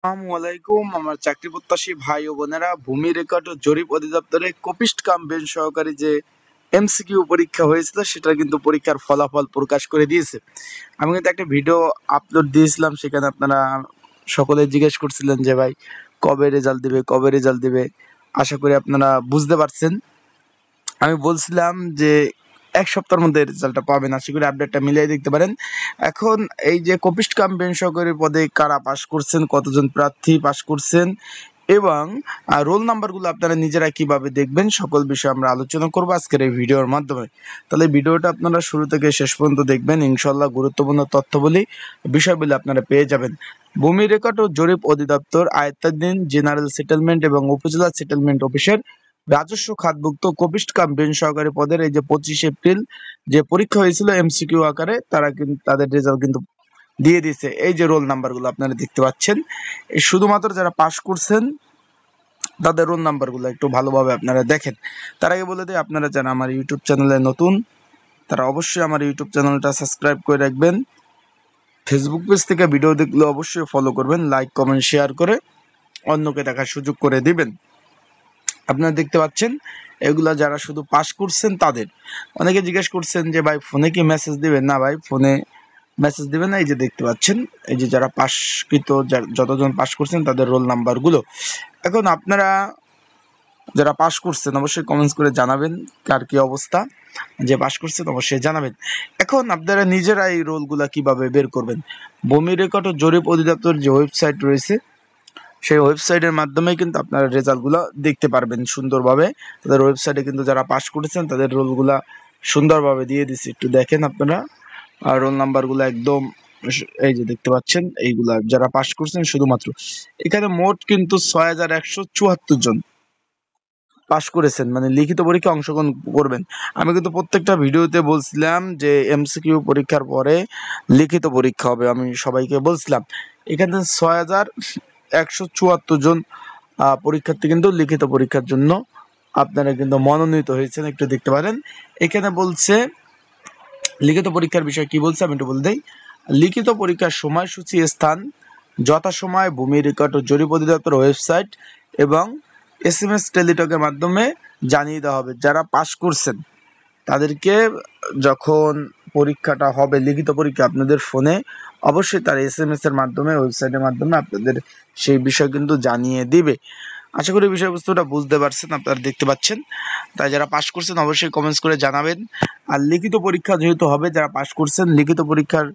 আসসালামু আলাইকুম আমার চাকরি প্রত্যাশী ভাই ও বোনেরা, ভূমি রেকর্ড ও জরিপ অধিদপ্তরে কপিস্ট কাম বেঞ্চ সহকারী যে এমসিকিউ পরীক্ষা হয়েছিল সেটা কিন্তু পরীক্ষার ফলাফল প্রকাশ করে দিয়েছে। আমি কিন্তু একটা ভিডিও আপলোড দিয়েছিলাম, সেখানে আপনারা সকলে জিজ্ঞেস করছিলেন যে ভাই কবে রেজাল্ট দিবে, কবে রেজাল্ট দিবে। আশা করি আপনারা বুঝতে পারছেন। আমি বলছিলাম যে এক সপ্তাহের মধ্যে রেজাল্টটা পাবেন, আশা করি আপডেটটা মিলিয়ে দেখতে পারেন। এখন এই যে কপিস্ট কাম বেঞ্চ সহকারী পদে কারা পাশ করছেন, কতজন প্রার্থী পাশ করছেন এবং রোল নাম্বারগুলো আপনারা নিজেরা কিভাবে দেখবেন, সকল বিষয়ে আমরা আলোচনা করবো আজকের এই ভিডিওর মাধ্যমে। তাহলে ভিডিওটা আপনারা শুরু থেকে শেষ পর্যন্ত দেখবেন, ইনশাল্লাহ গুরুত্বপূর্ণ তথ্যবলী বিষয়গুলি আপনারা পেয়ে যাবেন। ভূমি রেকর্ড ও জরিপ অধিদপ্তর আয়ত্তাধীন জেনারেল সেটেলমেন্ট এবং উপজেলা সেটেলমেন্ট অফিসের রাজস্ব খাতভুক্ত কপিস্ট কাম বেঞ্চ সহকারী পদের এই যে 25 এপ্রিল যে পরীক্ষা হয়েছিল এমসিকিউ আকারে, তারা কিন্তু তাদের রেজাল্ট কিন্তু দিয়ে দিয়েছে। এই যে রোল নাম্বারগুলো আপনারা দেখতে পাচ্ছেন, এই শুধুমাত্র যারা পাশ করছেন তাদের রোল নাম্বারগুলো একটু ভালোভাবে আপনারা দেখেন। তার আগে বলে দিই, আপনারা যারা আমার ইউটিউব চ্যানেলে নতুন তারা অবশ্যই আমার ইউটিউব চ্যানেলটা সাবস্ক্রাইব করে রাখবেন। ফেসবুক পেজ থেকে ভিডিও দেখলে অবশ্যই ফলো করবেন, লাইক কমেন্ট শেয়ার করে অন্যকে দেখার সুযোগ করে দিবেন। আপনারা দেখতে পাচ্ছেন এগুলা যারা শুধু পাস করছেন তাদের। অনেকে জিজ্ঞেস করছেন যে ভাই ফোনে কি মেসেজ দিবেন? না ভাই, ফোনে মেসেজ দিবেন না। এই যে দেখতে পাচ্ছেন, এই যে যারা পাসকৃত যতজন পাস করছেন তাদের রোল নাম্বারগুলো। এখন আপনারা যারা পাস করছেন অবশ্যই কমেন্টস করে জানাবেন কার কি অবস্থা। যে পাস করছেন অবশ্যই জানাবেন। এখন আপনারা নিজেরা এই রোলগুলা কিভাবে বের করবেন, ভূমি রেকর্ড ও জরিপ অধিদপ্তর যে ওয়েবসাইট রয়েছে সেই ওয়েবসাইটের মাধ্যমেই কিন্তু আপনারা রেজাল্টগুলো দেখতে পারবেন সুন্দরভাবে। তাদের ওয়েবসাইটে কিন্তু যারা পাস করেছেন তাদের রোলগুলা সুন্দরভাবে দিয়ে দিচ্ছে, একটু দেখেন আপনারা। আর রোল নাম্বারগুলো একদম এই যে দেখতে পাচ্ছেন, এইগুলা যারা পাস করছেন শুধুমাত্র। এখানে মোট কিন্তু 6174 জন পাস করেছেন, মানে লিখিত পরীক্ষা অংশগ্রহণ করবেন। আমি কিন্তু প্রত্যেকটা ভিডিওতে বলছিলাম যে এমসিকিউ পরীক্ষার পরে লিখিত পরীক্ষা হবে, আমি সবাইকে বলছিলাম। এখানে 6174 জন পরীক্ষার্থী কিন্তু লিখিত পরীক্ষার জন্য আপনারা কিন্তু মনোনীত হয়েছেন, একটু দেখতে পারেন। এখানে বলছে লিখিত পরীক্ষার বিষয় কি বলছে আমি একটু বলে দেই। লিখিত পরীক্ষার সময়সূচি স্থান যথাসময়ে ভূমি রেকর্ড ও জরিপ অধিদপ্তর ওয়েবসাইট এবং SMS টেলিটকের মাধ্যমে জানিয়ে দেওয়া হবে। যারা পাস করছেন তাদেরকে যখন পরীক্ষাটা হবে লিখিত পরীক্ষা আপনাদের ফোনে অবশ্যই তার SMS এর মাধ্যমে, ওয়েবসাইটের মাধ্যমে আপনাদের সেই বিষয় কিন্তু জানিয়ে দিবে। আশা করি বিষয়বস্তুটা বুঝতে পারছেন, আপনারা দেখতে পাচ্ছেন। তাই যারা পাস করছেন অবশ্যই কমেন্টস করে জানাবেন। আর লিখিত পরীক্ষা যেহেতু হবে, যারা পাস করছেন লিখিত পরীক্ষার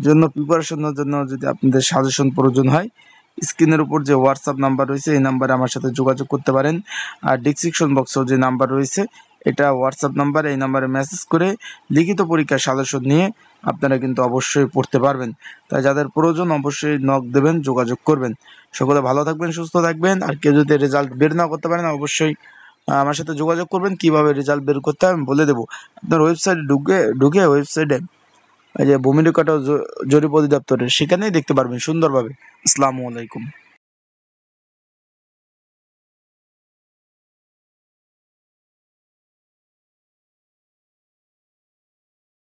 জন্য প্রিপারেশনের জন্য যদি আপনাদের সাজেশন প্রয়োজন হয়, স্ক্রিনের উপর যে হোয়াটসঅ্যাপ নাম্বার রয়েছে এই নাম্বারে আমার সাথে যোগাযোগ করতে পারেন। আর ডিসক্রিপশন বক্সেও যে নাম্বার রয়েছে এটা হোয়াটসঅ্যাপ নাম্বার, এই নাম্বারে মেসেজ করে লিখিত পরীক্ষার সাজেশন নিয়ে আপনারা কিন্তু অবশ্যই পড়তে পারবেন। তাই যাদের প্রয়োজন অবশ্যই নক দেবেন, যোগাযোগ করবেন। সকলে ভালো থাকবেন, সুস্থ থাকবেন। আর কেউ যদি রেজাল্ট বের না করতে পারেন অবশ্যই আমার সাথে যোগাযোগ করবেন, কিভাবে রেজাল্ট বের করতে হবে আমি বলে দেবো। আপনার ওয়েবসাইটে ঢুকে ওয়েবসাইটে এই যে ভূমি রেকর্ড ও জরিপ অধিদপ্তরের সেখানেই দেখতে পারবেন সুন্দরভাবে। আসসালামু আলাইকুম।